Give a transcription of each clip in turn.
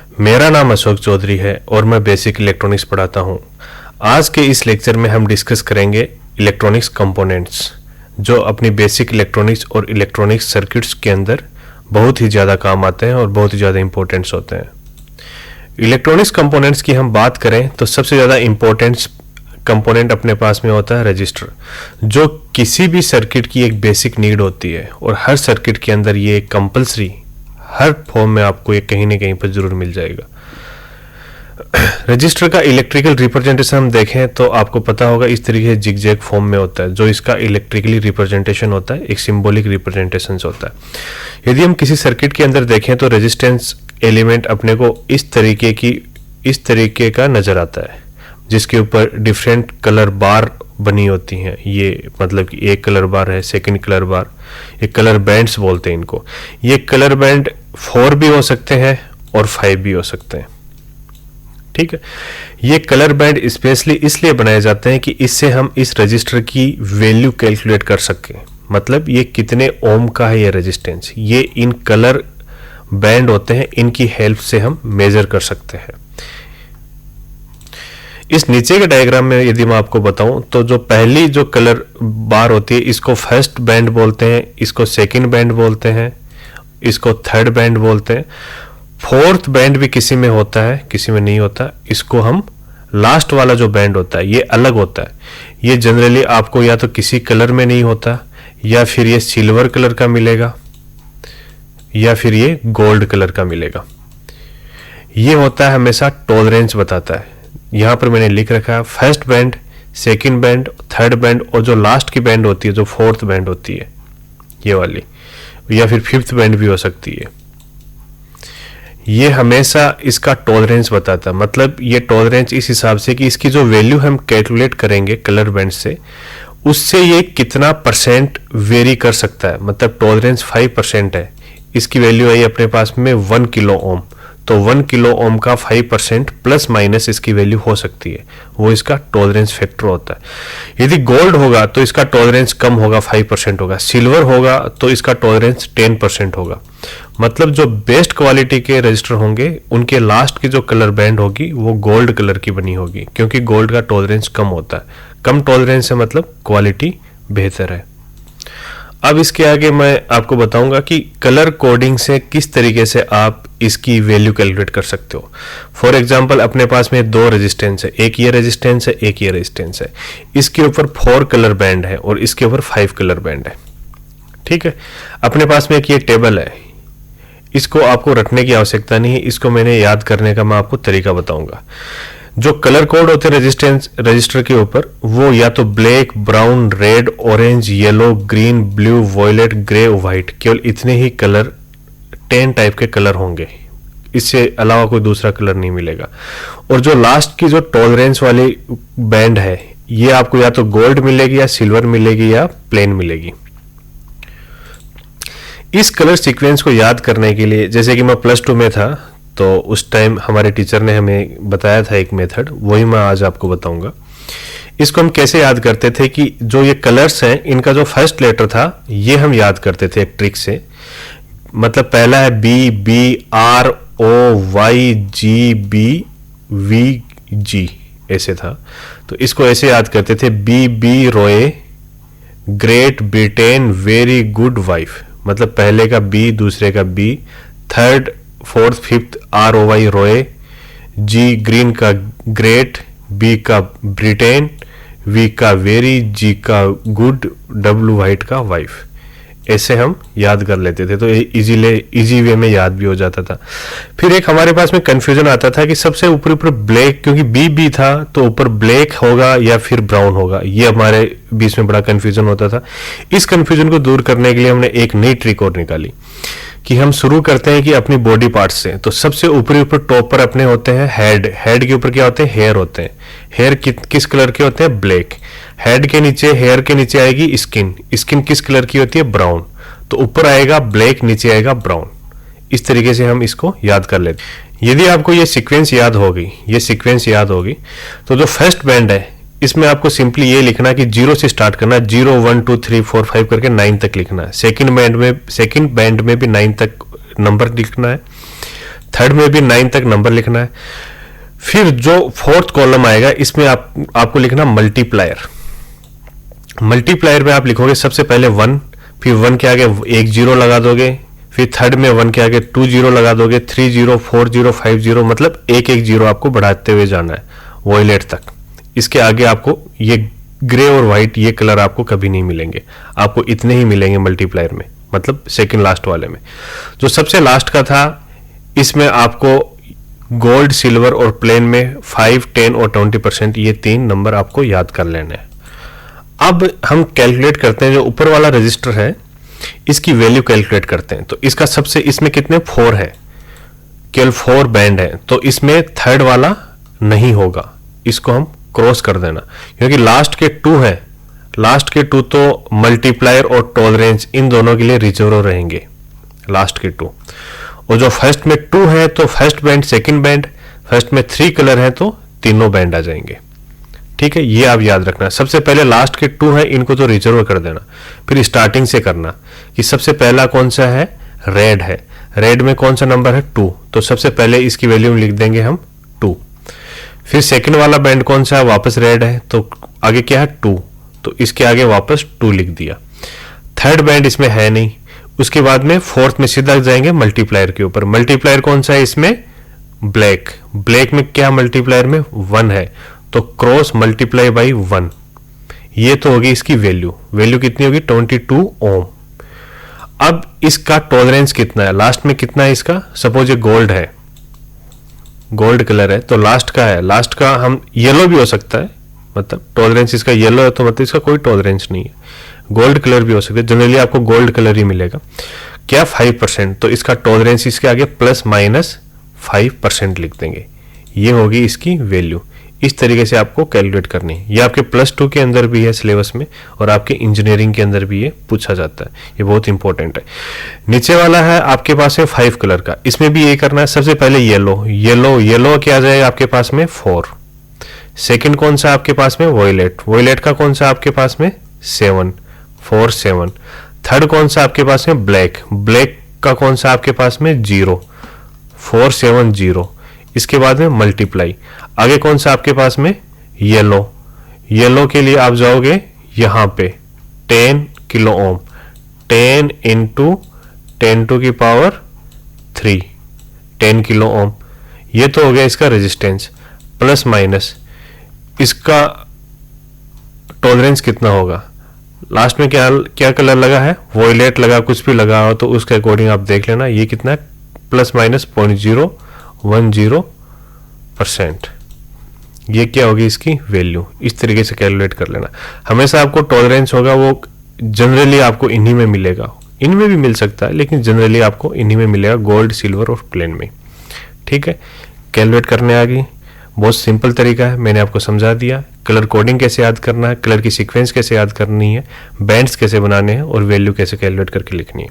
मेरा नाम अशोक चौधरी है और मैं बेसिक इलेक्ट्रॉनिक्स पढ़ाता हूँ। आज के इस लेक्चर में हम डिस्कस करेंगे इलेक्ट्रॉनिक्स कंपोनेंट्स, जो अपनी बेसिक इलेक्ट्रॉनिक्स और इलेक्ट्रॉनिक्स सर्किट्स के अंदर बहुत ही ज़्यादा काम आते हैं और बहुत ही ज़्यादा इंपॉर्टेंट्स होते हैं। इलेक्ट्रॉनिक्स कंपोनेंट्स की हम बात करें तो सबसे ज़्यादा इंपॉर्टेंट कंपोनेंट अपने पास में होता है रजिस्टर, जो किसी भी सर्किट की एक बेसिक नीड होती है और हर सर्किट के अंदर ये कंपलसरी हर फॉर्म में आपको ये कहीं ना कहीं पर जरूर मिल जाएगा। रजिस्टर का इलेक्ट्रिकल रिप्रेजेंटेशन हम देखें तो आपको पता होगा इस तरीके से जिगजैग फॉर्म में होता है, जो इसका इलेक्ट्रिकली रिप्रेजेंटेशन होता है, एक सिंबॉलिक रिप्रेजेंटेशन होता है। यदि हम किसी सर्किट के अंदर देखें तो रेजिस्टेंस एलिमेंट अपने को इस तरीके का नजर आता है, जिसके ऊपर डिफरेंट कलर बार बनी होती हैं। ये मतलब कि एक कलर बार है, सेकंड कलर बार, ये कलर बैंड्स बोलते हैं इनको। ये कलर बैंड 4 भी हो सकते हैं और 5 भी हो सकते हैं, ठीक है। ये कलर बैंड स्पेशली इसलिए बनाए जाते हैं कि इससे हम इस रजिस्टर की वैल्यू कैलकुलेट कर सकें। मतलब ये कितने ओम का है ये रेजिस्टेंस, ये इन कलर बैंड होते हैं, इनकी हेल्प से हम मेजर कर सकते हैं। इस नीचे के डायग्राम में यदि मैं आपको बताऊं तो जो पहली जो कलर बार होती है इसको फर्स्ट बैंड बोलते हैं, इसको सेकंड बैंड बोलते हैं, इसको थर्ड बैंड बोलते हैं। फोर्थ बैंड भी किसी में होता है, किसी में नहीं होता। इसको हम लास्ट वाला जो बैंड होता है ये अलग होता है। ये जनरली आपको या तो किसी कलर में नहीं होता, या फिर ये सिल्वर कलर का मिलेगा, या फिर ये गोल्ड कलर का मिलेगा। ये होता है हमेशा टॉलरेंस बताता है। यहां पर मैंने लिख रखा है first band, second band, third band, और जो लास्ट की बैंड होती है, जो फोर्थ बैंड होती है ये वाली, या फिर फिफ्थ बैंड भी हो सकती है। ये हमेशा इसका टॉलरेंस बताता है। मतलब ये टॉलरेंस इस हिसाब से कि इसकी जो वैल्यू हम कैलकुलेट करेंगे कलर बैंड से, उससे ये कितना परसेंट वेरी कर सकता है। मतलब टॉलरेंस 5% है, इसकी वैल्यू आई अपने पास में 1 किलो ओम, तो 1 किलो ओम का 5% प्लस माइनस इसकी वैल्यू हो सकती है, वो इसका टॉलरेंस फैक्टर होता है। यदि गोल्ड होगा तो इसका टॉलरेंस कम होगा, 5% होगा। सिल्वर होगा तो इसका टॉलरेंस 10% होगा। मतलब जो बेस्ट क्वालिटी के रजिस्टर होंगे उनके लास्ट की जो कलर बैंड होगी वो गोल्ड कलर की बनी होगी, क्योंकि गोल्ड का टॉलरेंस कम होता है। कम टॉलरेंस है मतलब क्वालिटी बेहतर है। अब इसके आगे मैं आपको बताऊंगा कि कलर कोडिंग से किस तरीके से आप इसकी वैल्यू कैलकुलेट कर सकते हो। फॉर एग्जांपल अपने पास में 2 रेजिस्टेंस है, एक ये रेजिस्टेंस है, एक ये रेजिस्टेंस है। इसके ऊपर 4 कलर बैंड है और इसके ऊपर 5 कलर बैंड है, ठीक है। अपने पास में एक ये टेबल है, इसको आपको रखने की आवश्यकता नहीं है, इसको मैंने याद करने का मैं आपको तरीका बताऊंगा। जो कलर कोड होते हैं रेजिस्टेंस रजिस्टर के ऊपर, वो या तो black, brown, red, orange, yellow, green, blue, violet, grey, white, केवल इतने ही कलर 10 टाइप के कलर होंगे, इससे अलावा कोई दूसरा कलर नहीं मिलेगा। और जो लास्ट की जो टॉलरेंस वाली बैंड है, ये आपको या तो गोल्ड मिलेगी, या सिल्वर मिलेगी, या प्लेन मिलेगी। इस कलर सीक्वेंस को याद करने के लिए, जैसे कि मैं +2 में था तो उस टाइम हमारे टीचर ने हमें बताया था एक मेथड, वही मैं आज आपको बताऊंगा। इसको हम कैसे याद करते थे कि जो ये कलर्स हैं इनका जो फर्स्ट लेटर था ये हम याद करते थे एक ट्रिक से। मतलब पहला है BBROYGBVG, ऐसे था, तो इसको ऐसे याद करते थे BB Roy, great Britain, very good wife. मतलब पहले का B, दूसरे का B, third, fourth, fifth ROY Roy, G green का ग्रेट, B का ब्रिटेन, V का वेरी, G का गुड, W वाइट का वाइफ। ऐसे हम याद कर लेते थे, तो इजी वे में याद भी हो जाता था। फिर एक हमारे पास में कंफ्यूजन आता था कि सबसे ऊपर ब्लैक, क्योंकि BB था तो ऊपर ब्लैक होगा या फिर ब्राउन होगा, ये हमारे बीच में बड़ा कंफ्यूजन होता था। इस कंफ्यूजन को दूर करने के लिए हमने एक नई ट्रिक और निकाली कि हम शुरू करते हैं कि अपनी बॉडी पार्ट से। तो सबसे ऊपर टॉप पर अपने होते हैं हेड, हेड के ऊपर क्या होते हैं, हेयर होते हैं। हेयर किस कलर के होते हैं, ब्लैक। हेड के नीचे, हेयर के नीचे आएगी स्किन, स्किन किस कलर की होती है, ब्राउन। तो ऊपर आएगा ब्लैक, नीचे आएगा ब्राउन। इस तरीके से हम इसको याद कर लेते हैं। यदि आपको ये सीक्वेंस याद होगी, तो जो फर्स्ट बैंड है इसमें आपको सिंपली ये लिखना कि 0 से स्टार्ट करना, 0 1 2 3 4 5 करके 9 तक लिखना है। सेकंड बैंड में भी 9 तक नंबर लिखना है। थर्ड में भी 9 तक नंबर लिखना है। फिर जो फोर्थ कॉलम आएगा इसमें आपको लिखना मल्टीप्लायर। मल्टीप्लायर में आप लिखोगे सबसे पहले 1, फिर 1 के आगे एक 0 लगा दोगे, फिर थर्ड में 1 के आगे 2 0 लगा दोगे, 3 0 4 0 5 0, मतलब एक एक 0 आपको बढ़ाते हुए जाना है वॉयलेट तक। इसके आगे आपको ये ग्रे और व्हाइट ये कलर आपको कभी नहीं मिलेंगे, आपको इतने ही मिलेंगे मल्टीप्लायर में, मतलब सेकंड लास्ट वाले में। जो सबसे लास्ट का था इसमें आपको गोल्ड, सिल्वर और प्लेन में 5, 10 और 20% ये 3 नंबर आपको याद कर लेने हैं। अब हम कैलकुलेट करते हैं, जो ऊपर वाला रजिस्टर है इसकी वैल्यू कैलकुलेट करते हैं। तो इसका सबसे, इसमें कितने 4 है, केवल 4 बैंड है, तो इसमें थर्ड वाला नहीं होगा, इसको हम क्रॉस कर देना, क्योंकि लास्ट के 2 है, लास्ट के 2 तो मल्टीप्लायर और टॉलरेंस इन दोनों के लिए रिजर्व रहेंगे लास्ट के 2। और जो फर्स्ट में 2 है तो first band, second band, first में 3 कलर है तो तीनों बैंड आ जाएंगे। ठीक है, ये आप याद रखना। सबसे पहले लास्ट के 2 है इनको तो रिजर्व कर देना, फिर स्टार्टिंग से करना कि सबसे पहला कौन सा है, रेड है, रेड में कौन सा नंबर है 2, तो सबसे पहले इसकी वैल्यू लिख देंगे हम 2। फिर सेकंड वाला बैंड कौन सा है, वापस रेड है, तो आगे क्या है 2, तो इसके आगे वापस 2 लिख दिया। थर्ड बैंड इसमें है नहीं, उसके बाद में फोर्थ में सीधा जाएंगे मल्टीप्लायर के ऊपर। मल्टीप्लायर कौन सा है इसमें, ब्लैक, ब्लैक में क्या मल्टीप्लायर में 1 है, तो क्रॉस मल्टीप्लाई बाई 1, ये तो होगी इसकी वैल्यू। वैल्यू कितनी होगी 22 ओम। अब इसका टॉलरेंस कितना है, लास्ट में कितना है इसका, सपोज ये गोल्ड है, गोल्ड कलर है, तो लास्ट का है, लास्ट का हम येलो भी हो सकता है, मतलब टॉलरेंस इसका येलो है तो मतलब इसका कोई टॉलरेंस नहीं है। गोल्ड कलर भी हो सकता है, जनरली आपको गोल्ड कलर ही मिलेगा। क्या 5%, तो इसका टॉलरेंस इसके आगे +-5% लिख देंगे, ये होगी इसकी वैल्यू। इस तरीके से आपको कैलकुलेट करनी है। ये आपके +2 के अंदर भी है सिलेबस में, और आपके इंजीनियरिंग के अंदर भी ये पूछा जाता है, ये बहुत इंपॉर्टेंट है। नीचे वाला है आपके पास है 5 कलर का, इसमें भी ये करना है। सबसे पहले येलो, येलो, येलो क्या आ जाएगा आपके पास में 4। सेकंड कौन सा आपके पास में, वॉयलेट, वॉयलेट का कौन सा आपके पास में 7, 4 7। थर्ड कौन सा आपके पास में, ब्लैक, ब्लैक का कौन सा आपके पास में 0, 4 7 0। इसके बाद में मल्टीप्लाई, आगे कौन सा आपके पास में, येलो, येलो के लिए आप जाओगे यहां पे 10 kilo ohm, 10 into 10⁻³ 10 kilo ohm, ये तो हो गया इसका रेजिस्टेंस। प्लस माइनस इसका टॉलरेंस कितना होगा, लास्ट में क्या क्या कलर लगा है, वॉयलेट लगा, कुछ भी लगा हो तो उसके अकॉर्डिंग आप देख लेना ये कितना है, +-0.010%। ये क्या होगी इसकी वैल्यू, इस तरीके से कैलकुलेट कर लेना। हमेशा आपको टॉलरेंस होगा वो जनरली आपको इन्हीं में मिलेगा, इनमें भी मिल सकता है लेकिन जनरली आपको इन्हीं में मिलेगा, गोल्ड, सिल्वर और प्लेन में। ठीक है, कैलकुलेट करने आ गई, बहुत सिंपल तरीका है, मैंने आपको समझा दिया। कलर कोडिंग कैसे याद करना है, कलर की सीक्वेंस कैसे याद करनी है, बैंड्स कैसे बनाने हैं और वैल्यू कैसे कैलकुलेट करके लिखनी है।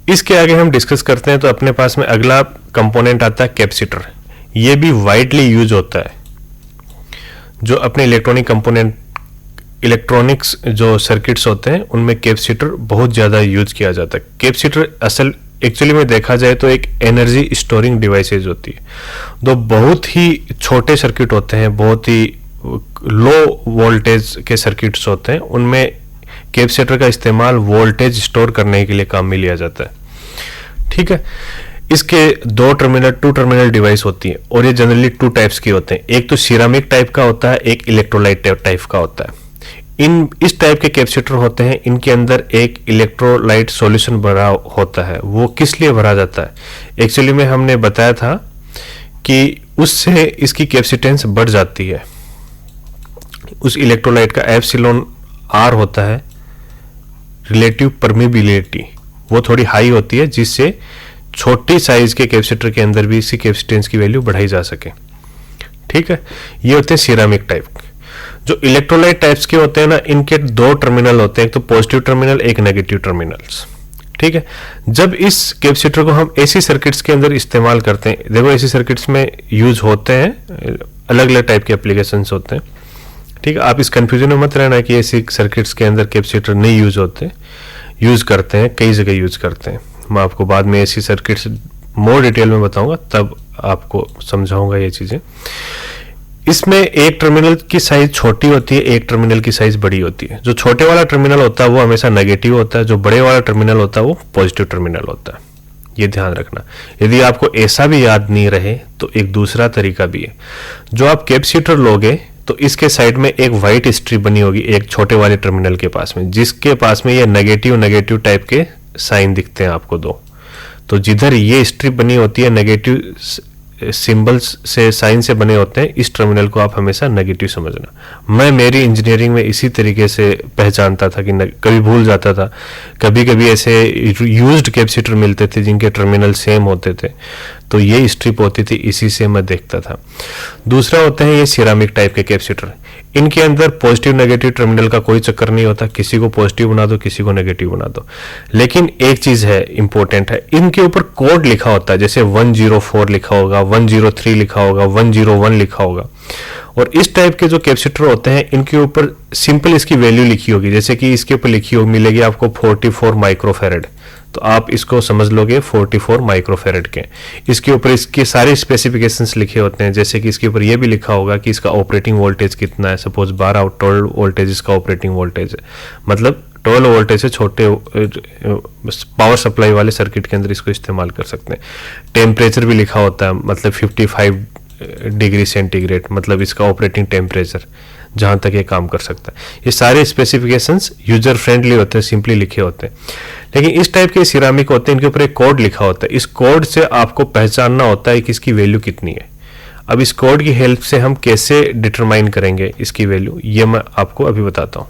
इसके आगे हम डिस्कस करते हैं तो अपने पास में अगला कंपोनेंट आता है कैपेसिटर। ये भी वाइडली यूज होता है, जो अपने इलेक्ट्रॉनिक कंपोनेंट, इलेक्ट्रॉनिक्स जो सर्किट्स होते हैं उनमें कैपेसिटर बहुत ज़्यादा यूज किया जाता है। कैपेसिटर असल एक्चुअली में देखा जाए तो एक एनर्जी स्टोरिंग डिवाइसेज होती है, तो बहुत ही छोटे सर्किट होते हैं, बहुत ही लो वोल्टेज के सर्किट्स होते हैं, उनमें कैपेसिटर का इस्तेमाल वोल्टेज स्टोर करने के लिए काम में लिया जाता है। ठीक है, इसके 2 टर्मिनल डिवाइस होती है और ये जनरली 2 टाइप्स की होते हैं, एक तो सिरामिक टाइप का होता है, एक इलेक्ट्रोलाइट टाइप का होता है। इस टाइप के कैपेसिटर होते हैं, इनके अंदर एक इलेक्ट्रोलाइट सॉल्यूशन भरा होता है। वो किस लिए भरा जाता है, एक्चुअली में हमने बताया था कि उससे इसकी कैपेसिटेंस बढ़ जाती है। उस इलेक्ट्रोलाइट का εr होता है, रिलेटिव परमिबिलिटी, वो थोड़ी हाई होती है, जिससे छोटी साइज के कैपेसिटर के अंदर भी इसकी कैपेसिटेंस की वैल्यू बढ़ाई जा सके। ठीक है, ये होते हैं सिरामिक टाइप। जो इलेक्ट्रोलाइट टाइप्स के होते हैं ना, इनके 2 टर्मिनल होते हैं, एक तो पॉजिटिव टर्मिनल, एक नेगेटिव टर्मिनल्स। ठीक है, जब इस कैपेसिटर को हम एसी सर्किट्स के अंदर इस्तेमाल करते हैं, देखो एसी सर्किट्स में यूज होते हैं, अलग अलग टाइप के एप्लीकेशंस होते हैं। ठीक है, आप इस कंफ्यूजन में मत रहना कि एसी सर्किट्स के अंदर कैपेसिटर नहीं यूज होते, यूज करते हैं, कई जगह यूज करते हैं। मैं आपको बाद में एसी सर्किट्स मोर डिटेल में बताऊंगा तब आपको समझाऊंगा ये चीजें। इसमें एक टर्मिनल की साइज छोटी होती है, एक टर्मिनल की साइज बड़ी होती है। जो छोटे वाला टर्मिनल होता है वो हमेशा नेगेटिव होता है, जो बड़े वाला टर्मिनल होता है वो पॉजिटिव टर्मिनल होता है। ये ध्यान रखना। यदि आपको ऐसा भी याद नहीं रहे तो एक दूसरा तरीका भी है। जो आप कैपेसिटर लोगे तो इसके साइड में एक व्हाइट स्ट्रिप बनी होगी एक छोटे वाले टर्मिनल के पास में, जिसके पास में ये नेगेटिव नेगेटिव टाइप के साइन दिखते हैं आपको दो। तो जिधर ये स्ट्रिप बनी होती है नेगेटिव सिंबल्स से साइन से बने होते हैं, इस टर्मिनल को आप हमेशा नेगेटिव समझना। मैं मेरी इंजीनियरिंग में इसी तरीके से पहचानता था कि कभी भूल जाता था, कभी कभी ऐसे यूज्ड कैपेसिटर मिलते थे जिनके टर्मिनल सेम होते थे, तो ये स्ट्रिप होती थी, इसी से मैं देखता था। दूसरा होते हैं ये सिरामिक टाइप के कैपेसिटर। इनके अंदर पॉजिटिव नेगेटिव टर्मिनल का कोई चक्कर नहीं होता, किसी को पॉजिटिव बना दो किसी को नेगेटिव बना दो। लेकिन एक चीज है इंपॉर्टेंट है, इनके ऊपर कोड लिखा होता है, जैसे 104 लिखा होगा, 103 लिखा होगा, 101 लिखा होगा। और इस टाइप के जो कैपेसिटर होते हैं इनके ऊपर सिंपल इसकी वैल्यू लिखी होगी, जैसे कि इसके ऊपर लिखी होगी मिलेगी आपको 44 माइक्रोफेरेड, तो आप इसको समझ लोगे 44 माइक्रोफेरेड के। इसके ऊपर इसके सारे स्पेसिफिकेशंस लिखे होते हैं, जैसे कि इसके ऊपर ये भी लिखा होगा कि इसका ऑपरेटिंग वोल्टेज कितना है। सपोज 12 वोल्टेज इसका ऑपरेटिंग वोल्टेज है, मतलब 12 वोल्टेज से छोटे पावर सप्लाई वाले सर्किट के अंदर इसको इस्तेमाल कर सकते हैं। टेम्परेचर भी लिखा होता है, मतलब 55 डिग्री सेंटीग्रेड, मतलब इसका ऑपरेटिंग टेम्परेचर जहां तक ये काम कर सकता है। ये सारे स्पेसिफिकेशंस यूजर फ्रेंडली होते हैं, सिंपली लिखे होते हैं। लेकिन इस टाइप के सिरामिक होते हैं, इनके ऊपर एक कोड लिखा होता है। इस कोड से आपको पहचानना होता है कि इसकी वैल्यू कितनी है। अब इस कोड की हेल्प से हम कैसे डिटरमाइन करेंगे इसकी वैल्यू, ये मैं आपको अभी बताता हूँ।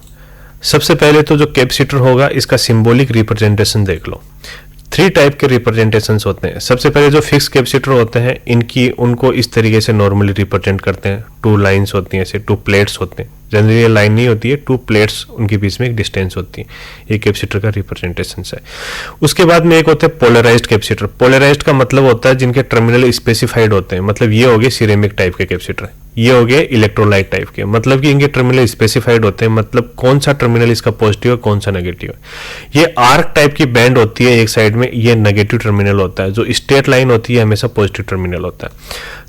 सबसे पहले तो जो कैपेसिटर होगा इसका सिंबॉलिक रिप्रेजेंटेशन देख लो। 3 टाइप के रिप्रेजेंटेशंस होते हैं। सबसे पहले जो फिक्स कैपेसिटर होते हैं इनकी उनको इस तरीके से नॉर्मली रिप्रेजेंट करते हैं। 2 लाइन्स होती हैं, ऐसे 2 प्लेट्स होते हैं। जनरली ये लाइन नहीं होती है, 2 प्लेट्स, उनके बीच में एक डिस्टेंस होती है। ये कैपेसिटर का रिप्रेजेंटेशन है। उसके बाद में एक होता है पोलराइज्ड कैपेसिटर। पोलराइज्ड का मतलब होता है जिनके टर्मिनल स्पेसिफाइड होते हैं, मतलब ये हो गए सिरेमिक टाइप के कैपेसिटर, ये हो गए इलेक्ट्रोलाइट टाइप के, मतलब कि इनके टर्मिनल स्पेसिफाइड होते हैं, मतलब कौन सा टर्मिनल इसका पॉजिटिव है कौन सा नेगेटिव है। ये आर्क टाइप की बैंड होती है एक साइड में, ये नेगेटिव टर्मिनल होता है। जो स्ट्रेट लाइन होती है हमेशा पॉजिटिव टर्मिनल होता है।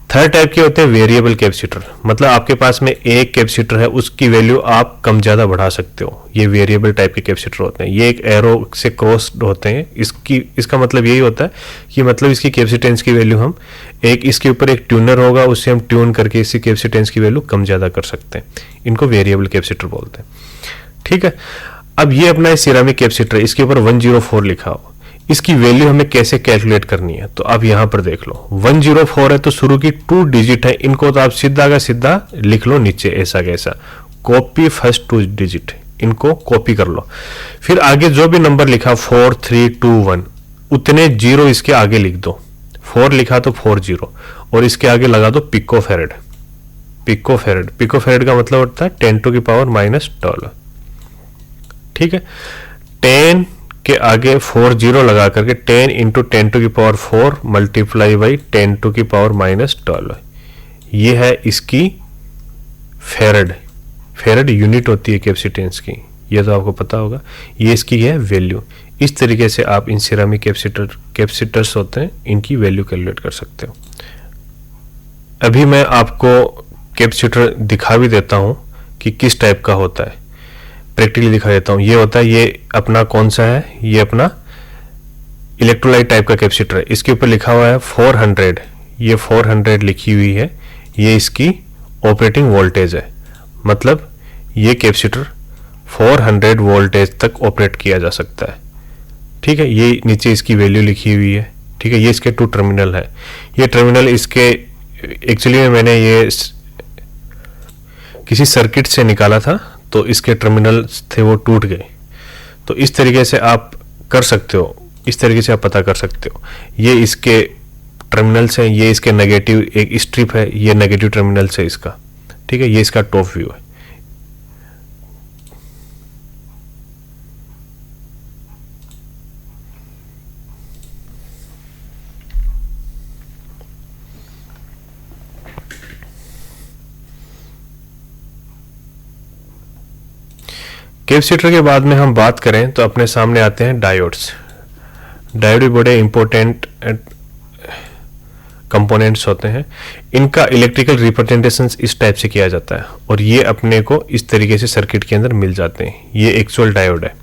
थर्ड टाइप के होते हैं वेरिएबल कैपेसिटर, मतलब आपके पास में एक कैपेसिटर है उसकी वैल्यू आप कम ज्यादा बढ़ा सकते हो। ये वेरिएबल टाइप के कैपेसिटर होते हैं। ये एक एरो से क्रॉस्ड होते हैं। इसका मतलब यही होता है कि मतलब इसकी कैपेसिटेंस की वैल्यू हम इसके ऊपर एक ट्यूनर होगा, उससे हम ट्यून करके इसकी कैपेसिटेंस की वैल्यू कम ज्यादा कर सकते हैं। इनको वेरिएबल कैपेसिटर बोलते हैं। ठीक है, अब ये अपना सिरामिक कैपेसिटर, इसके ऊपर 104 लिखा हो, इसकी वैल्यू हमें कैसे कैलकुलेट करनी है तो आप यहां पर देख लो। 104 है तो शुरू की 2 डिजिट है, इनको तो आप सीधा का सीधा लिख लो नीचे ऐसा कैसा, कॉपी फर्स्ट 2 डिजिट, इनको कॉपी कर लो। फिर आगे जो भी नंबर लिखा 4 3 2 1 उतने 0 इसके आगे लिख दो। 4 लिखा तो 4 0 और इसके आगे लगा दो पिकोफेरेड। पिकोफेरेड का मतलब होता है 10⁻⁻12। ठीक है, 10 के आगे 4 0 लगा करके 10 इंटू 10⁻4 मल्टीप्लाई बाई 10⁻⁻12। ये है इसकी फेरेड यूनिट होती है कैपेसिटेंस की, ये तो आपको पता होगा। ये इसकी है वैल्यू। इस तरीके से आप इन सिरामिक कैपेसिटर्स होते हैं इनकी वैल्यू कैलकुलेट कर सकते हो। अभी मैं आपको कैपेसिटर दिखा भी देता हूं कि किस टाइप का होता है, प्रैक्टिकली दिखा देता हूं। ये होता है, ये अपना कौन सा है, ये अपना इलेक्ट्रोलाइट टाइप का कैपेसिटर है। इसके ऊपर लिखा हुआ है 400, ये 400 लिखी हुई है, ये इसकी ऑपरेटिंग वोल्टेज है। मतलब ये कैपेसिटर 400 वोल्टेज तक ऑपरेट किया जा सकता है। ठीक है, ये नीचे इसकी वैल्यू लिखी हुई है। ठीक है, ये इसके 2 टर्मिनल है। ये टर्मिनल इसके एक्चुअली में मैंने ये किसी सर्किट से निकाला था, तो इसके टर्मिनल थे वो टूट गए। तो इस तरीके से आप कर सकते हो, इस तरीके से आप पता कर सकते हो। ये इसके टर्मिनल्स हैं, ये इसके नेगेटिव एक स्ट्रिप है, ये नेगेटिव टर्मिनल्स है इसका। ठीक है, ये इसका टॉप व्यू है। कैपेसिटर के बाद में हम बात करें तो अपने सामने आते हैं डायोड्स। डायोड भी बड़े इंपॉर्टेंट कंपोनेंट्स होते हैं, इनका इलेक्ट्रिकल रिप्रेजेंटेशन इस टाइप से किया जाता है और ये अपने को इस तरीके से सर्किट के अंदर मिल जाते हैं। ये एक्चुअल डायोड है।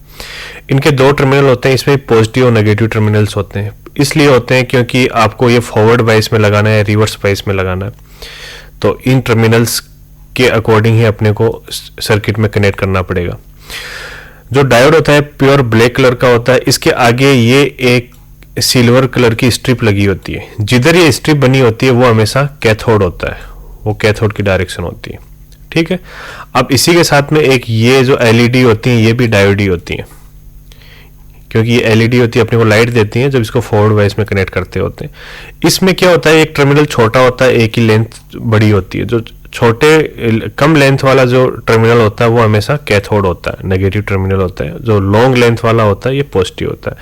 इनके दो टर्मिनल होते हैं, इसमें पॉजिटिव और नेगेटिव टर्मिनल्स होते हैं। इसलिए होते हैं क्योंकि आपको ये फॉरवर्ड बाइस में लगाना है, रिवर्स बाइस में लगाना है, तो इन टर्मिनल्स के अकॉर्डिंग ही अपने को सर्किट में कनेक्ट करना पड़ेगा। जो डायोड होता है प्योर ब्लैक कलर का होता है। इसके आगे ये एक सिल्वर कलर की स्ट्रिप लगी होती है। जिधर ये स्ट्रिप बनी होती है वो हमेशा कैथोड होता है, वो कैथोड की डायरेक्शन होती है। ठीक है। अब इसी के साथ में एक ये जो एलईडी होती है, ये भी डायोड ही होती है, क्योंकि ये एलईडी होती है, अपने को लाइट देती है जब इसको फॉरवर्ड वाइस में कनेक्ट करते होते हैं। इसमें क्या होता है, एक टर्मिनल छोटा होता है, एक ही लेंथ बड़ी होती है। जो छोटे कम लेंथ वाला जो टर्मिनल होता है वो हमेशा कैथोड होता है, नेगेटिव टर्मिनल होता है। जो लॉन्ग लेंथ वाला होता है ये पॉजिटिव होता है।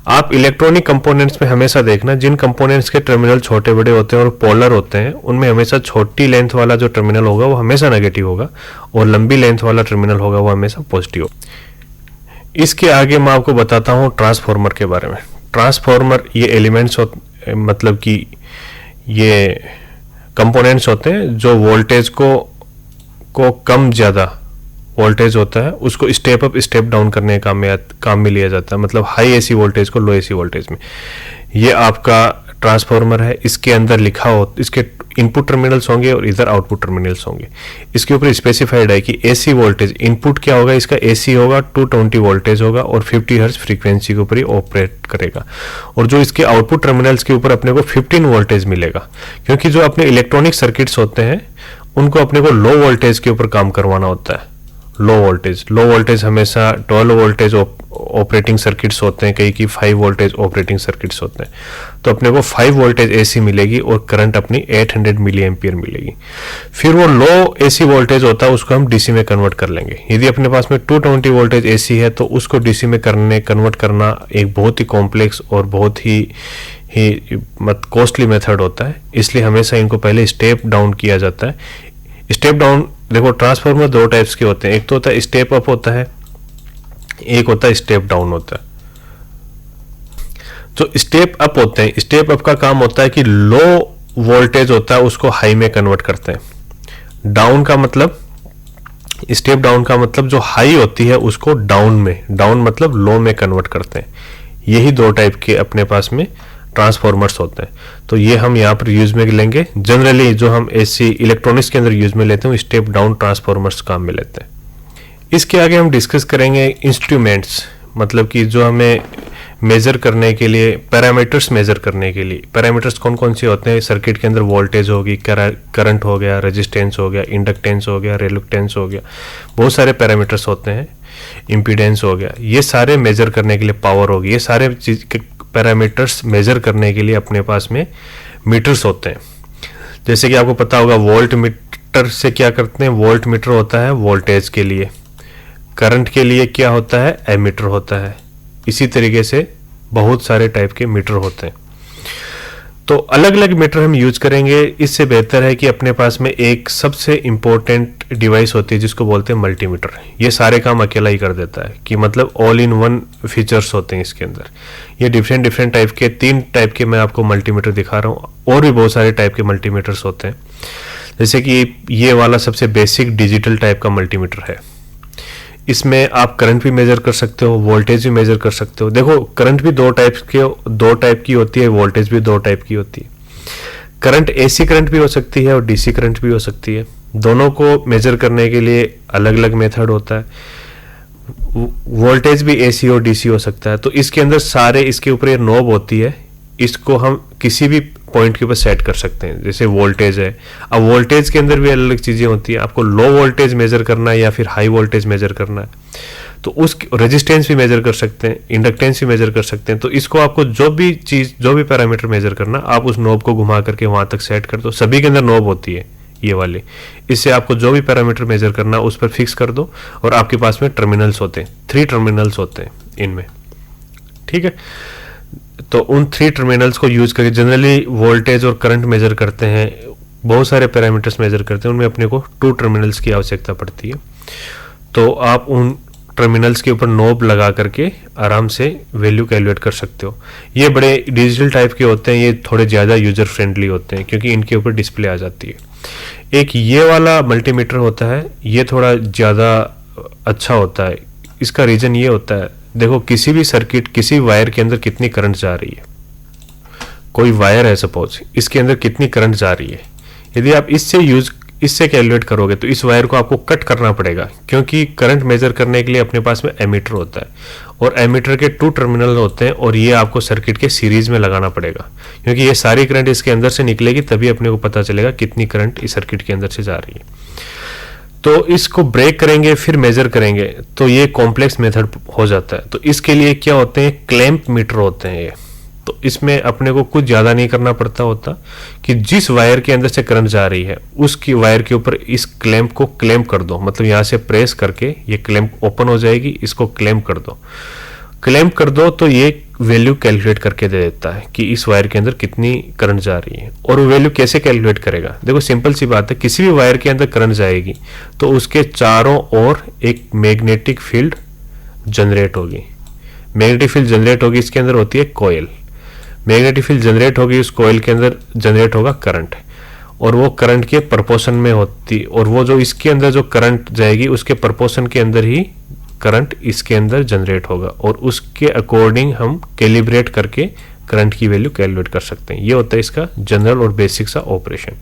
आप इलेक्ट्रॉनिक कंपोनेंट्स में हमेशा देखना, जिन कंपोनेंट्स के टर्मिनल छोटे बड़े होते हैं और पोलर होते हैं, उनमें हमेशा छोटी लेंथ वाला जो टर्मिनल होगा वो हमेशा नेगेटिव होगा और लंबी लेंथ वाला टर्मिनल होगा वो हमेशा पॉजिटिव। इसके आगे मैं आपको बताता हूँ ट्रांसफॉर्मर के बारे में। ट्रांसफॉर्मर ये एलिमेंट्स मतलब कि ये कंपोनेंट्स होते हैं जो वोल्टेज को कम ज़्यादा वोल्टेज होता है उसको स्टेप अप स्टेप डाउन करने का काम में लिया जाता है। मतलब हाई एसी वोल्टेज को लो एसी वोल्टेज में। ये आपका ट्रांसफॉर्मर है। इसके अंदर लिखा हो, इसके इनपुट टर्मिनल्स होंगे और इधर आउटपुट टर्मिनल्स होंगे। इसके ऊपर स्पेसिफाइड है कि एसी वोल्टेज इनपुट क्या होगा, इसका एसी होगा 220 वोल्टेज होगा और 50 हर्ट्ज फ्रीक्वेंसी के ऊपर ही ऑपरेट करेगा। और जो इसके आउटपुट टर्मिनल्स के ऊपर अपने को 15 वोल्टेज मिलेगा, क्योंकि जो अपने इलेक्ट्रॉनिक सर्किट्स होते हैं उनको अपने को लो वोल्टेज के ऊपर काम करवाना होता है। लो वोल्टेज हमेशा 12 वोल्टेज ऑपरेटिंग सर्किट्स होते हैं, कई की 5 वोल्टेज ऑपरेटिंग सर्किट्स होते हैं। तो अपने को 5 वोल्टेज एसी मिलेगी और करंट अपनी 800 मिली एम्पियर मिलेगी। फिर वो लो एसी वोल्टेज होता है उसको हम डीसी में कन्वर्ट कर लेंगे। यदि अपने पास में 220 वोल्टेज एसी है तो उसको डीसी में कन्वर्ट करना एक बहुत ही कॉम्प्लेक्स और बहुत ही कॉस्टली मेथड होता है। इसलिए हमेशा इनको पहले स्टेप डाउन किया जाता है। स्टेप डाउन, देखो ट्रांसफार्मर दो टाइप्स के होते हैं, एक तो होता है स्टेप अप होता है, एक होता है स्टेप डाउन होता है। जो स्टेप अप होते हैं, स्टेप अप का काम होता है कि लो वोल्टेज होता है उसको हाई में कन्वर्ट करते हैं। डाउन का मतलब, स्टेप डाउन का मतलब जो हाई होती है उसको डाउन मतलब लो में कन्वर्ट करते हैं। यही दो टाइप के अपने पास में ट्रांसफॉर्मर्स होते हैं। तो ये हम यहाँ पर यूज में लेंगे। जनरली जो हम एसी इलेक्ट्रॉनिक्स के अंदर यूज में लेते हैं स्टेप डाउन ट्रांसफॉर्मर्स काम में लेते हैं। इसके आगे हम डिस्कस करेंगे इंस्ट्रूमेंट्स, मतलब कि जो हमें मेजर करने के लिए, पैरामीटर्स मेजर करने के लिए। पैरामीटर्स कौन कौन से होते हैं सर्किट के अंदर? वोल्टेज होगी, करंट हो गया, रेजिस्टेंस हो गया, इंडक्टेंस हो गया, रिलक्टेंस हो गया, बहुत सारे पैरामीटर्स होते हैं, इम्पीडेंस हो गया। ये सारे मेजर करने के लिए, पावर होगी, ये सारे चीज के पैरामीटर्स मेजर करने के लिए अपने पास में मीटर्स होते हैं। जैसे कि आपको पता होगा वोल्ट मीटर से क्या करते हैं, वोल्ट मीटर होता है वोल्टेज के लिए, करंट के लिए क्या होता है, एमीटर होता है। इसी तरीके से बहुत सारे टाइप के मीटर होते हैं। तो अलग अलग मीटर हम यूज करेंगे। इससे बेहतर है कि अपने पास में एक सबसे इंपॉर्टेंट डिवाइस होती है जिसको बोलते हैं मल्टीमीटर। ये सारे काम अकेला ही कर देता है, कि मतलब ऑल इन वन फीचर्स होते हैं इसके अंदर। ये डिफरेंट टाइप के, 3 टाइप के मैं आपको मल्टीमीटर दिखा रहा हूँ, और भी बहुत सारे टाइप के मल्टीमीटर्स होते हैं। जैसे कि ये वाला सबसे बेसिक डिजिटल टाइप का मल्टीमीटर है। इसमें आप करंट भी मेजर कर सकते हो, वोल्टेज भी मेजर कर सकते हो। देखो करंट भी दो टाइप की होती है, वोल्टेज भी 2 टाइप की होती है। करंट एसी करंट भी हो सकती है और डीसी करंट भी हो सकती है। दोनों को मेजर करने के लिए अलग अलग मेथड होता है। वोल्टेज भी एसी और डीसी हो सकता है। तो इसके अंदर सारे, इसके ऊपर ये नॉब होती है, इसको हम किसी भी पॉइंट के ऊपर सेट कर सकते हैं। जैसे वोल्टेज है, अब वोल्टेज के अंदर भी अलग अलग चीजें होती है। आपको लो वोल्टेज मेजर करना है या फिर हाई वोल्टेज मेजर करना है, तो उस रेजिस्टेंस भी मेजर कर सकते हैं, इंडक्टेंस भी मेजर कर सकते हैं। तो इसको आपको जो भी पैरामीटर मेजर करना, आप उस नॉब को घुमा करके वहां तक सेट कर दो। सभी के अंदर नॉब होती है ये वाली। इससे आपको जो भी पैरामीटर मेजर करना उस पर फिक्स कर दो और आपके पास में टर्मिनल्स होते हैं, 3 टर्मिनल्स होते हैं इनमें। ठीक है, तो उन 3 टर्मिनल्स को यूज करके जनरली वोल्टेज और करंट मेजर करते हैं, बहुत सारे पैरामीटर्स मेजर करते हैं, उनमें अपने को 2 टर्मिनल्स की आवश्यकता पड़ती है। तो आप उन टर्मिनल्स के ऊपर नोब लगा करके आराम से वैल्यू कैलकुलेट कर सकते हो। ये बड़े डिजिटल टाइप के होते हैं, ये थोड़े ज़्यादा यूजर फ्रेंडली होते हैं क्योंकि इनके ऊपर डिस्प्ले आ जाती है। एक ये वाला मल्टीमीटर होता है, ये थोड़ा ज़्यादा अच्छा होता है। इसका रीज़न ये होता है, देखो किसी भी सर्किट, किसी वायर के अंदर कितनी करंट जा रही है। कोई वायर है सपोज, इसके अंदर कितनी करंट जा रही है। यदि आप इससे कैलकुलेट करोगे तो इस वायर को आपको कट करना पड़ेगा, क्योंकि करंट मेजर करने के लिए अपने पास में एमीटर होता है और एमीटर के 2 टर्मिनल होते हैं और ये आपको सर्किट के सीरीज में लगाना पड़ेगा, क्योंकि ये सारी करंट इसके अंदर से निकलेगी, तभी अपने को पता चलेगा कितनी करंट इस सर्किट के अंदर से जा रही है। तो इसको ब्रेक करेंगे फिर मेजर करेंगे तो ये कॉम्प्लेक्स मेथड हो जाता है। तो इसके लिए क्या होते हैं, क्लैंप मीटर होते हैं ये। तो इसमें अपने को कुछ ज़्यादा नहीं करना पड़ता होता कि जिस वायर के अंदर से करंट जा रही है उसकी वायर के ऊपर इस क्लैंप को क्लैंप कर दो, मतलब यहाँ से प्रेस करके ये क्लैंप ओपन हो जाएगी, इसको क्लैंप कर दो। क्लैंप कर दो तो ये वैल्यू कैलकुलेट करके दे देता है कि इस वायर के अंदर कितनी करंट जा रही है। और वो वैल्यू कैसे कैलकुलेट करेगा, देखो सिंपल सी बात है, किसी भी वायर के अंदर करंट जाएगी तो उसके चारों ओर एक मैग्नेटिक फील्ड जनरेट होगी। मैग्नेटिक फील्ड जनरेट होगी, इसके अंदर होती है कॉइल। मैग्नेटिक फील्ड जनरेट होगी, उस कॉइल के अंदर जनरेट होगा करंट, और वो करंट के प्रपोर्शन में होती, और वो जो इसके अंदर जो करंट जाएगी उसके प्रपोर्शन के अंदर ही करंट इसके अंदर जनरेट होगा, और उसके अकॉर्डिंग हम कैलिब्रेट करके करंट की वैल्यू कैलकुलेट कर सकते हैं। ये होता है इसका जनरल और बेसिक सा ऑपरेशन।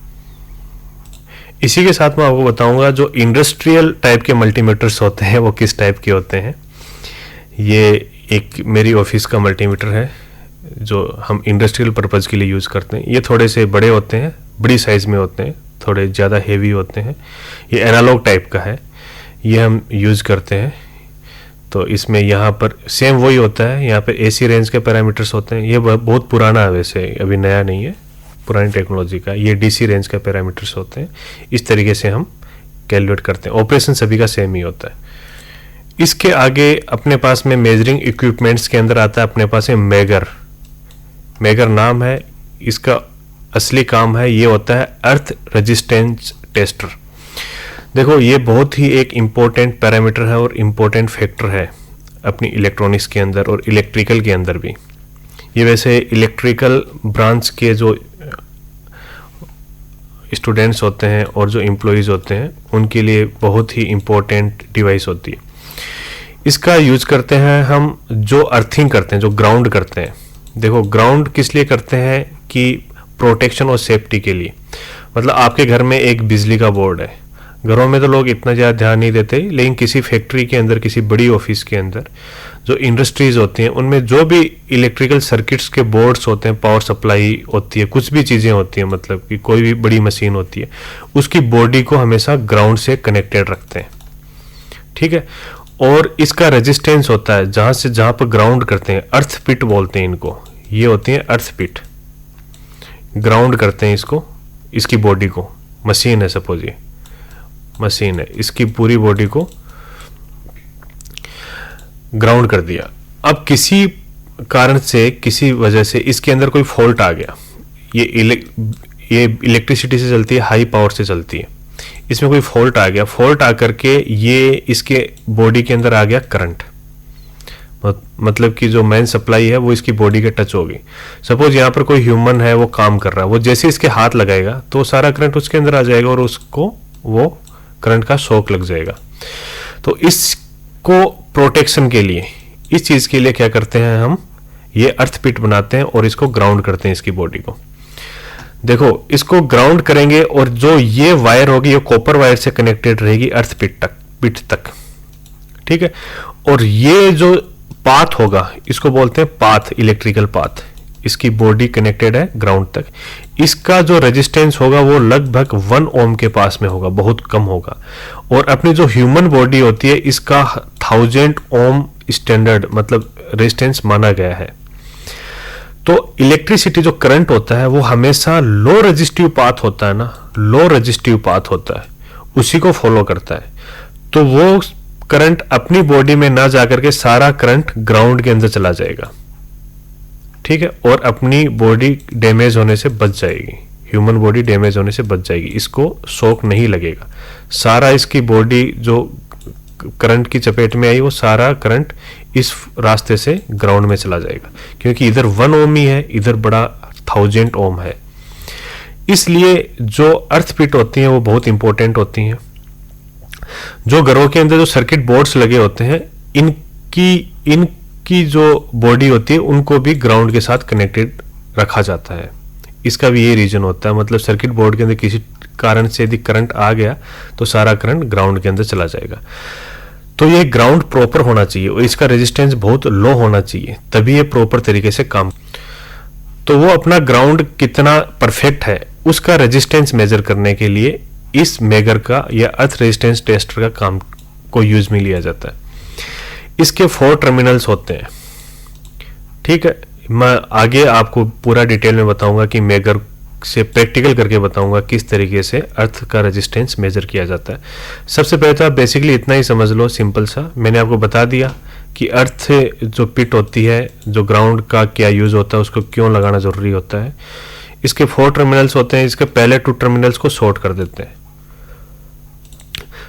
इसी के साथ मैं आपको बताऊंगा जो इंडस्ट्रियल टाइप के मल्टीमीटर्स होते हैं वो किस टाइप के होते हैं। ये एक मेरी ऑफिस का मल्टीमीटर है जो हम इंडस्ट्रियल पर्पज़ के लिए यूज़ करते हैं। ये थोड़े से बड़े होते हैं, बड़ी साइज़ में होते हैं, थोड़े ज़्यादा हेवी होते हैं। ये एनालॉग टाइप का है, ये हम यूज़ करते हैं। तो इसमें यहाँ पर सेम वही होता है, यहाँ पे एसी रेंज के पैरामीटर्स होते हैं। ये बहुत पुराना है, वैसे अभी नया नहीं है, पुरानी टेक्नोलॉजी का। ये डीसी रेंज के पैरामीटर्स होते हैं। इस तरीके से हम कैलकुलेट करते हैं। ऑपरेशन सभी का सेम ही होता है। इसके आगे अपने पास में मेजरिंग इक्विपमेंट्स के अंदर आता है अपने पास है मेगर। मेगर नाम है इसका, असली काम है ये होता है अर्थ रेजिस्टेंस टेस्टर। देखो ये बहुत ही एक इम्पोर्टेंट पैरामीटर है और इम्पोर्टेंट फैक्टर है अपनी इलेक्ट्रॉनिक्स के अंदर और इलेक्ट्रिकल के अंदर भी। ये वैसे इलेक्ट्रिकल ब्रांच के जो स्टूडेंट्स होते हैं और जो एम्प्लॉयज़ होते हैं उनके लिए बहुत ही इम्पोर्टेंट डिवाइस होती है। इसका यूज करते हैं हम जो अर्थिंग करते हैं, जो ग्राउंड करते हैं। देखो ग्राउंड किस लिए करते हैं कि प्रोटेक्शन और सेफ्टी के लिए। मतलब आपके घर में एक बिजली का बोर्ड है, घरों में तो लोग इतना ज़्यादा ध्यान नहीं देते, लेकिन किसी फैक्ट्री के अंदर, किसी बड़ी ऑफिस के अंदर, जो इंडस्ट्रीज होती हैं उनमें जो भी इलेक्ट्रिकल सर्किट्स के बोर्ड्स होते हैं, पावर सप्लाई होती है, कुछ भी चीज़ें होती हैं, मतलब कि कोई भी बड़ी मशीन होती है, उसकी बॉडी को हमेशा ग्राउंड से कनेक्टेड रखते हैं। ठीक है। और इसका रेजिस्टेंस होता है जहाँ से जहाँ पर ग्राउंड करते हैं, अर्थ पिट बोलते हैं इनको। ये होती है अर्थ पिट, ग्राउंड करते हैं इसको, इसकी बॉडी को। मशीन है, सपोज ये मशीन है, इसकी पूरी बॉडी को ग्राउंड कर दिया। अब किसी कारण से, किसी वजह से इसके अंदर कोई फॉल्ट आ गया। ये इलेक्ट्रिसिटी से चलती है, हाई पावर से चलती है। इसमें कोई फॉल्ट आ गया, फॉल्ट आकर के ये इसके बॉडी के अंदर आ गया करंट, मतलब कि जो मेन सप्लाई है वो इसकी बॉडी के टच होगी। सपोज यहाँ पर कोई ह्यूमन है, वो काम कर रहा है, वो जैसे इसके हाथ लगाएगा तो सारा करंट उसके अंदर आ जाएगा और उसको वो करंट का शॉक लग जाएगा। तो इसको प्रोटेक्शन के लिए, इस चीज के लिए क्या करते हैं हम, ये अर्थ पिट बनाते हैं और इसको ग्राउंड करते हैं, इसकी बॉडी को। देखो इसको ग्राउंड करेंगे और जो ये वायर होगी ये कॉपर वायर से कनेक्टेड रहेगी अर्थ पिट तक। ठीक है। और ये जो पाथ होगा इसको बोलते हैं पाथ, इलेक्ट्रिकल पाथ। इसकी बॉडी कनेक्टेड है ग्राउंड तक। इसका जो रेजिस्टेंस होगा वो लगभग 1 ओम के पास में होगा, बहुत कम होगा। और अपनी जो ह्यूमन बॉडी होती है इसका 1000 ओम स्टैंडर्ड, मतलब रेजिस्टेंस माना गया है। तो इलेक्ट्रिसिटी जो करंट होता है वो हमेशा लो रेजिस्टिव पाथ होता है ना, लो रेजिस्टिव पाथ होता है, उसी को फॉलो करता है। तो वो करंट अपनी बॉडी में ना जाकर के सारा करंट ग्राउंड के अंदर चला जाएगा। ठीक है। और अपनी बॉडी डैमेज होने से बच जाएगी, ह्यूमन बॉडी डैमेज होने से बच जाएगी, इसको शॉक नहीं लगेगा। सारा इसकी बॉडी जो करंट की चपेट में आई वो सारा करंट इस रास्ते से ग्राउंड में चला जाएगा, क्योंकि इधर 1 ओम ही है, इधर बड़ा 1000 ओम है। इसलिए जो अर्थ पिट होती हैं वो बहुत इंपॉर्टेंट होती हैं। जो घरों के अंदर जो सर्किट बोर्ड्स लगे होते हैं, इनकी जो बॉडी होती है उनको भी ग्राउंड के साथ कनेक्टेड रखा जाता है। इसका भी ये रीजन होता है, मतलब सर्किट बोर्ड के अंदर किसी कारण से यदि करंट आ गया तो सारा करंट ग्राउंड के अंदर चला जाएगा। तो ये ग्राउंड प्रॉपर होना चाहिए और इसका रेजिस्टेंस बहुत लो होना चाहिए, तभी ये प्रॉपर तरीके से काम। तो वो अपना ग्राउंड कितना परफेक्ट है उसका रेजिस्टेंस मेजर करने के लिए इस मेगर का या अर्थ रेजिस्टेंस टेस्टर का काम को यूज में लिया जाता है। इसके 4 टर्मिनल्स होते हैं, ठीक है। मैं आगे आपको पूरा डिटेल में बताऊंगा कि मेगर से प्रैक्टिकल करके बताऊंगा किस तरीके से अर्थ का रेजिस्टेंस मेजर किया जाता है। सबसे पहले तो आप बेसिकली इतना ही समझ लो, सिंपल सा मैंने आपको बता दिया कि अर्थ जो पिट होती है, जो ग्राउंड का क्या यूज होता है, उसको क्यों लगाना जरूरी होता है। इसके 4 टर्मिनल्स होते हैं, इसके पहले 2 टर्मिनल्स को शॉर्ट कर देते हैं।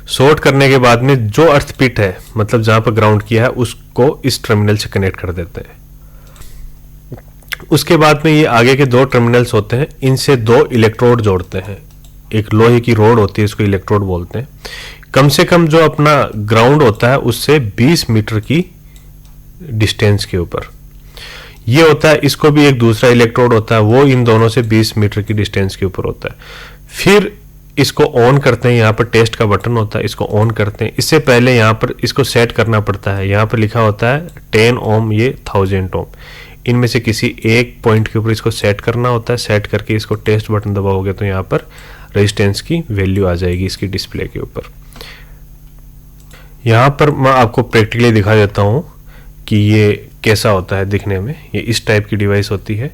शॉर्ट करने के बाद में जो अर्थ पिट है, मतलब जहां पर ग्राउंड किया है, उसको इस टर्मिनल से कनेक्ट कर देते हैं। उसके बाद में ये आगे के 2 टर्मिनल्स होते हैं, इनसे 2 इलेक्ट्रोड जोड़ते हैं। एक लोहे की रोड होती है, इसको इलेक्ट्रोड बोलते हैं। कम से कम जो अपना ग्राउंड होता है उससे 20 मीटर की डिस्टेंस के ऊपर ये होता है। इसको भी एक दूसरा इलेक्ट्रोड होता है, वो इन दोनों से 20 मीटर की डिस्टेंस के ऊपर होता है। फिर इसको ऑन करते हैं, यहाँ पर टेस्ट का बटन होता है, इसको ऑन करते हैं। इससे पहले यहाँ पर इसको सेट करना पड़ता है। यहाँ पर लिखा होता है 10 ओम, ये 1000 ओम। इनमें से किसी एक पॉइंट के ऊपर इसको सेट करना होता है। सेट करके इसको टेस्ट बटन दबाओगे तो यहाँ पर रेजिस्टेंस की वैल्यू आ जाएगी इसकी डिस्प्ले के ऊपर। यहाँ पर मैं आपको प्रैक्टिकली दिखा देता हूँ कि ये कैसा होता है दिखने में। ये इस टाइप की डिवाइस होती है,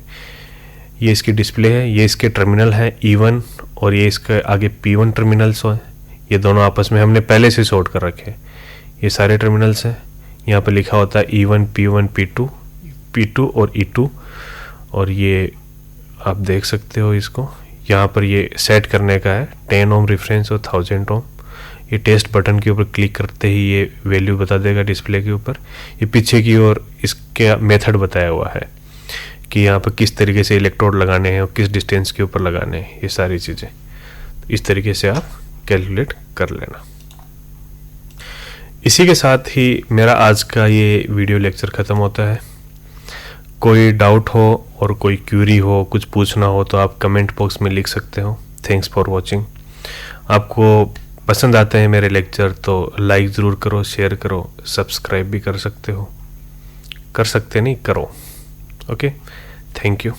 ये इसकी डिस्प्ले है, ये इसके टर्मिनल है E1 और ये इसके आगे P1 टर्मिनल्स हैं। ये दोनों आपस में हमने पहले से शॉर्ट कर रखे हैं। ये सारे टर्मिनल्स हैं। यहाँ पर लिखा होता है E1, P1, P2 और E2। और ये आप देख सकते हो इसको, यहाँ पर ये सेट करने का है 10 ओम रेफरेंस और 1000 ओम। ये टेस्ट बटन के ऊपर क्लिक करते ही ये वैल्यू बता देगा डिस्प्ले के ऊपर। ये पीछे की ओर इसके मेथड बताया हुआ है कि यहाँ पर किस तरीके से इलेक्ट्रोड लगाने हैं और किस डिस्टेंस के ऊपर लगाने हैं। ये सारी चीज़ें इस तरीके से आप कैलकुलेट कर लेना। इसी के साथ ही मेरा आज का ये वीडियो लेक्चर ख़त्म होता है। कोई डाउट हो और कोई क्यूरी हो, कुछ पूछना हो तो आप कमेंट बॉक्स में लिख सकते हो। Thanks for watching. आपको पसंद आते हैं मेरे लेक्चर तो लाइक ज़रूर करो, शेयर करो, सब्सक्राइब भी कर सकते हो। कर सकते नहीं, करो। Okay, thank you.